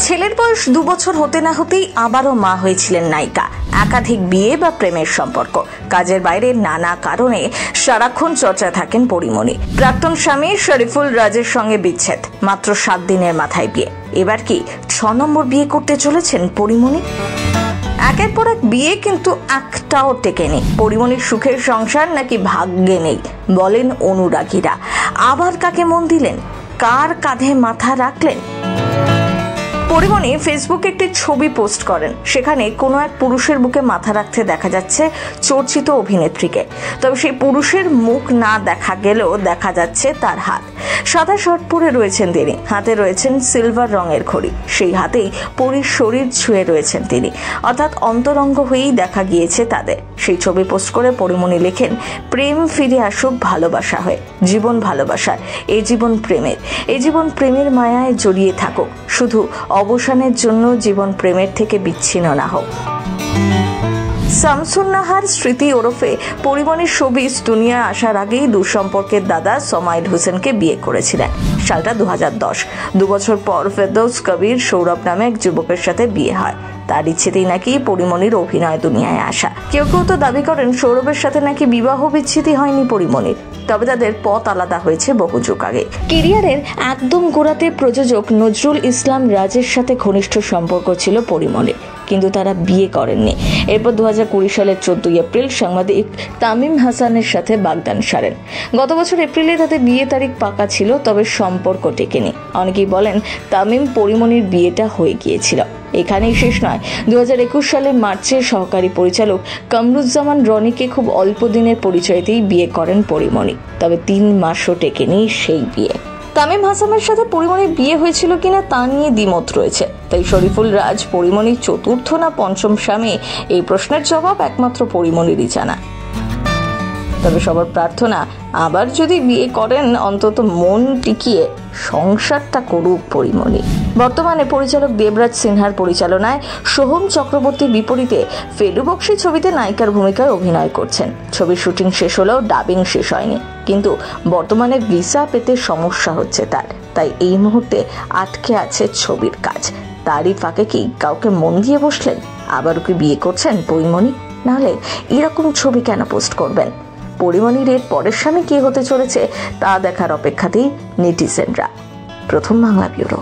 ছেলের বয়স 2 বছর হতে না হতেই আবারও মা হয়েছিলেন নায়িকা। একাধিক বিয়ে বা প্রেমের সম্পর্ক, কাজের বাইরে নানা কারণে সারাক্ষণ চর্চায় থাকেন পরিমণি। প্রাক্তন স্বামী শরীফুল রাজের সঙ্গে বিচ্ছেদ, মাত্র 7 দিনের মাথায় বিয়ে। এবার কি 6 নম্বর বিয়ে করতে চলেছেন পরিমণি? একের পর এক বিয়ে, কিন্তু একটাও টেকেনি। পরিমণির সুখের সংসার নাকি ভাগ্যে নেই, বলেন অনুরাগীরা। আবার কাকে মন দিলেন, কার কাঁধে মাথা রাখলেন? পরিমণি ফেসবুকে একটি ছবি পোস্ট করেন। সেখানে কোনো এক পুরুষের বুকে মাথা রাখতে দেখা যাচ্ছে চর্চিত অভিনেত্রীকে। তবে সেই পুরুষের মুখ না দেখা গেলেও দেখা যাচ্ছে তার হাত। সাদা শার্ট পরে রয়েছেন তিনি, হাতে রয়েছেন সিলভার রঙের ঘড়ি। সেই হাতেই পরীর শরীর ছুঁয়ে রয়েছেন তিনি, অর্থাৎ অন্তরঙ্গ হয়েই দেখা গিয়েছে তাদের। সেই ছবি পোস্ট করে পরিমণি লেখেন, প্রেম ফিরে আসুক ভালোবাসা হয়ে, জীবন ভালোবাসার, এই জীবন প্রেমের, এই জীবন প্রেমের মায়ায় জড়িয়ে থাকুক, শুধু অবসানের জন্য জীবন প্রেমের থেকে বিচ্ছিন্ন না হোক। শামসুন নাহার স্মৃতি ওরফে পরিমণির শোবিজ দুনিয়ায় আসার আগেই দুঃসম্পর্কের দাদা সমাইল হোসেনকে বিয়ে করেছিলেন। সালটা 2010। 2 বছর পর ফেরদৌস কবির সৌরভ নামে এক যুবকের সাথে বিয়ে হয়। তার ইচ্ছেতেই নাকি পরিমণির অভিনয় দুনিয়ায় আসা। কেউ কেউ তো দাবি করেন সৌরভের সাথে নাকি বিবাহ বিচ্ছেদই হয়নি পরিমণির, তবে তাদের পথ আলাদা হয়েছে বহু যুগ আগে। ক্যারিয়ারের একদম গোড়াতে প্রযোজক নজরুল ইসলাম রাজের সাথে ঘনিষ্ঠ সম্পর্ক ছিল পরিমণির, কিন্তু তারা বিয়ে করেননি। এরপর 2020 সালের 14 এপ্রিল সাংবাদিক তামিম হাসানের সাথে বাগদান সারেন। গত বছর এপ্রিলে তাদের বিয়ে তারিখ পাকা ছিল, তবে সম্পর্ক টেকেনি। অনেকেই বলেন তামিম পরিমণির বিয়েটা হয়ে গিয়েছিল। এখানেই শেষ নয়। 2021 সালের মার্চে সহকারী পরিচালক কামরুজ্জামান রনিকে খুব অল্প দিনের পরিচয়তেই বিয়ে করেন পরিমণি, তবে 3 মাসও টেকেনি সেই বিয়ে। তামিম হাসানের সাথে পরিমণির বিয়ে হয়েছিল কিনা তা নিয়ে দ্বিমত রয়েছে। তাই শরীফুল রাজ পরিমণির চতুর্থ না পঞ্চম স্বামী, এই প্রশ্নের জবাব একমাত্র পরিমণিরই জানা। তবে সবার প্রার্থনা, আবার যদি বিয়ে করেন অন্তত মন টিকিয়ে সংসারটা করুক পরিমণি। বর্তমানে পরিচালক দেবরাজ সিনহার পরিচালনায় সোহম চক্রবর্তীর বিপরীতে ফেলু বক্সী ছবিতে নায়িকার ভূমিকায় অভিনয় করছেন। ছবির শুটিং শেষ হলেও ডাবিং শেষ হয়নি, কিন্তু বর্তমানে ভিসা পেতে সমস্যা হচ্ছে তার, তাই এই মুহূর্তে আটকে আছে ছবির কাজ। তারই ফাঁকে কি কাউকে মন দিয়ে বসলেন? আবারও কি বিয়ে করছেন পরিমণি? নাহলে এরকম ছবি কেন পোস্ট করবেন? পরিমণির এর পরের স্বামী কি হতে চলেছে তা দেখার অপেক্ষাতেই নেটিজেনরা। প্রথম বাংলা ব্যুরো।